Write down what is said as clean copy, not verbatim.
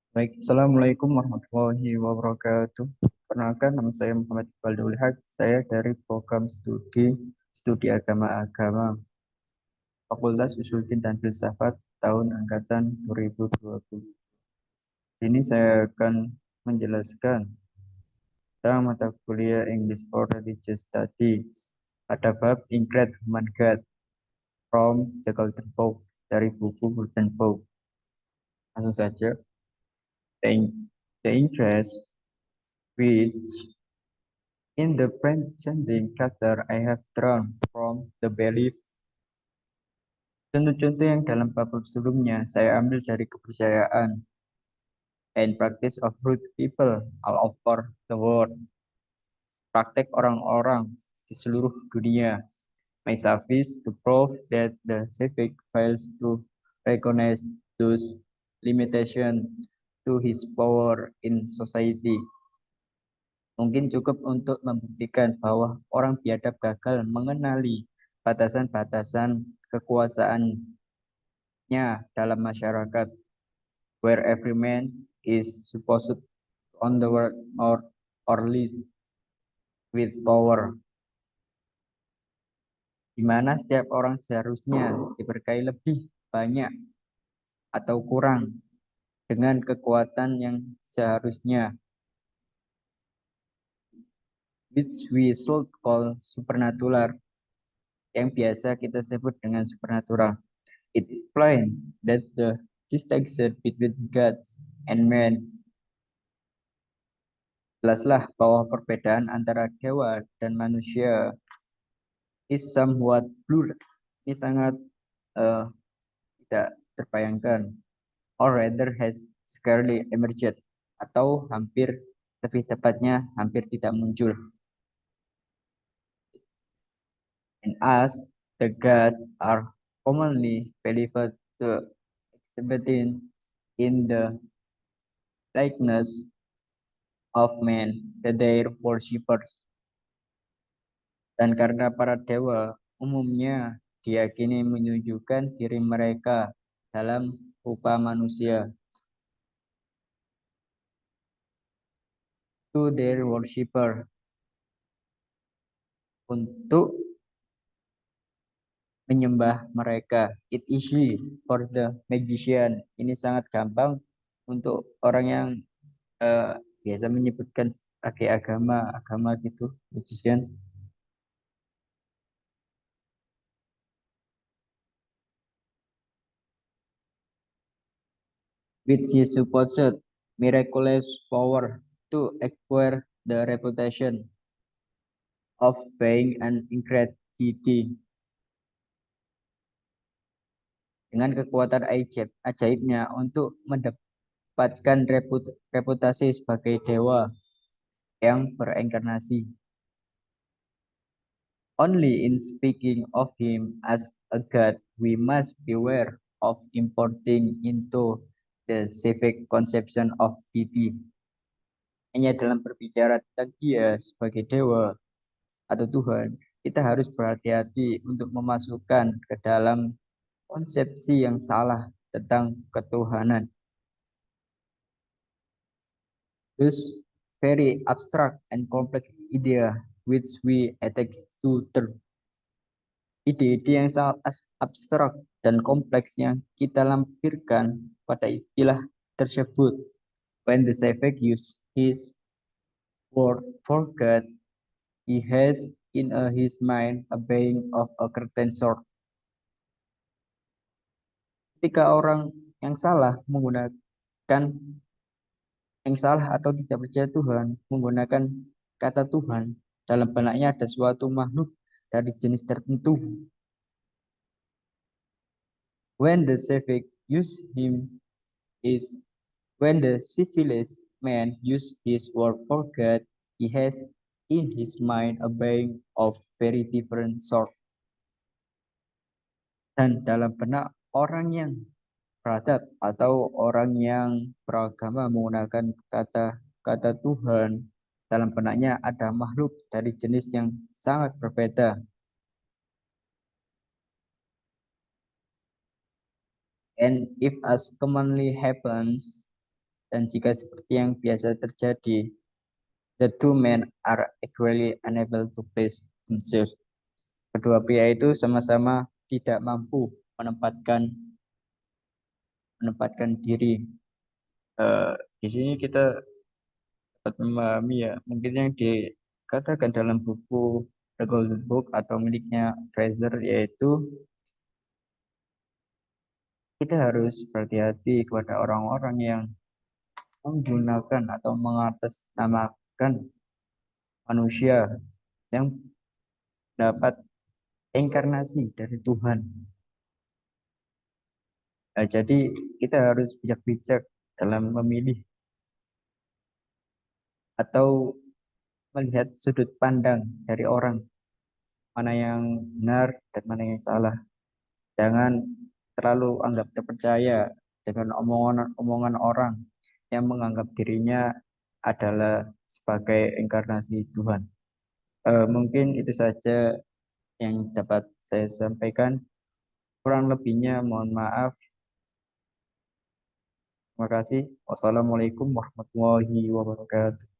Baik, Assalamualaikum warahmatullahi wabarakatuh. Perkenalkan, nama saya Muhammad Iqbal Daul Haq. Saya dari program studi agama-agama Fakultas Usuluddin dan Filsafat tahun angkatan 2020. Ini saya akan menjelaskan tentang mata kuliah English for Religious Studies pada bab Incred Human God from the Golden Bough dari buku Golden Bough. Langsung saja, the interest which in the presenting chapter, I have drawn from the belief. Contoh-contoh yang dalam bab sebelumnya saya ambil dari kepercayaan and practice of root people all over the world. Praktek orang-orang di seluruh dunia. My service to prove that the civic fails to recognize those limitations to his power in society. Mungkin cukup untuk membuktikan bahwa orang biadab gagal mengenali batasan-batasan kekuasaannya dalam masyarakat, where every man is supposed on the world or least with power, di mana setiap orang seharusnya diberkahi lebih banyak atau kurang dengan kekuatan yang seharusnya, which we should call supernatural, yang biasa kita sebut dengan supernatural. It is plain that the distinction between gods and men. Jelaslah bahwa perbedaan antara dewa dan manusia is somewhat blurred. Ini sangat tidak terbayangkan. Or rather has scarcely emerged. Atau hampir, lebih tepatnya hampir tidak muncul. And as the gods are commonly believed to exhibit in the likeness of men, their worshippers. Dan karena para dewa umumnya diyakini menunjukkan diri mereka dalam rupa manusia, to their worshipper, untuk menyembah mereka. It easy for the magician. Ini sangat gampang untuk orang yang biasa menyebutkan pakai agama gitu, magician. With his supposed miraculous power to acquire the reputation of being an incredulity. Dengan kekuatan ajaibnya untuk mendapatkan reputasi sebagai dewa yang berinkarnasi. Only in speaking of him as a god, we must beware of importing into the civic conception of deity. Hanya dalam berbicara tentang dia sebagai dewa atau Tuhan, kita harus berhati-hati untuk memasukkan ke dalam konsepsi yang salah tentang ketuhanan. This very abstract and complex idea which we attach to term. Ide-ide yang sangat abstrak dan kompleks yang kita lampirkan pada istilah tersebut. When the Savage use his word for God, he has in his mind a being of a certain sort. Ketika orang yang salah atau tidak percaya Tuhan menggunakan kata Tuhan, dalam benaknya ada suatu makhluk dari jenis tertentu. When the civic use him is when the civilized man use his word for God, he has in his mind a being of very different sort. Dan dalam benak orang yang beradab atau orang yang beragama menggunakan kata Tuhan, dalam benaknya ada makhluk dari jenis yang sangat berbeda. And if as commonly happens, Dan jika seperti yang biasa terjadi, the two men are actually unable to place themselves. Kedua pria itu sama-sama tidak mampu menempatkan menempatkan diri. Eh, di sini kita dapat memahami ya, mungkin yang dikatakan dalam buku The Golden Book atau miliknya Fraser, yaitu kita harus berhati-hati kepada orang-orang yang menggunakan atau mengatasnamakan manusia yang dapat inkarnasi dari Tuhan. Nah, jadi kita harus bijak-bijak dalam memilih atau melihat sudut pandang dari orang, mana yang benar dan mana yang salah. Jangan terlalu anggap terpercaya dengan omongan-omongan orang yang menganggap dirinya adalah sebagai inkarnasi Tuhan. Mungkin itu saja yang dapat saya sampaikan. Kurang lebihnya mohon maaf. Terima kasih. Wassalamualaikum warahmatullahi wabarakatuh.